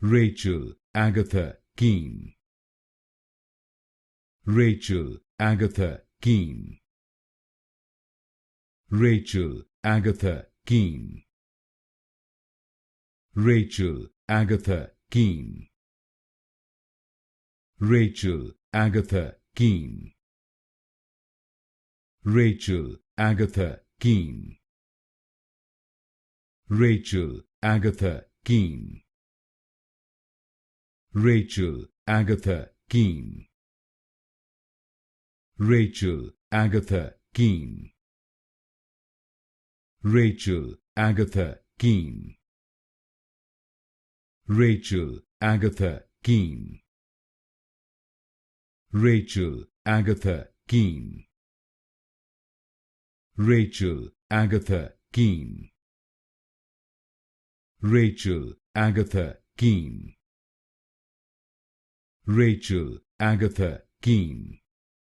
Rachel Agatha Keen. Rachel Agatha Keen. Rachel Agatha Keen. Rachel Agatha Keen. Rachel Agatha Keen. Rachel Agatha Keen. Rachel Agatha Keen. Rachel Agatha Keen. Rachel Agatha Keen. Rachel Agatha Keen. Rachel Agatha Keen. Rachel Agatha Keen. Rachel Agatha Keen. Rachel Agatha Keen. Rachel Agatha Keen.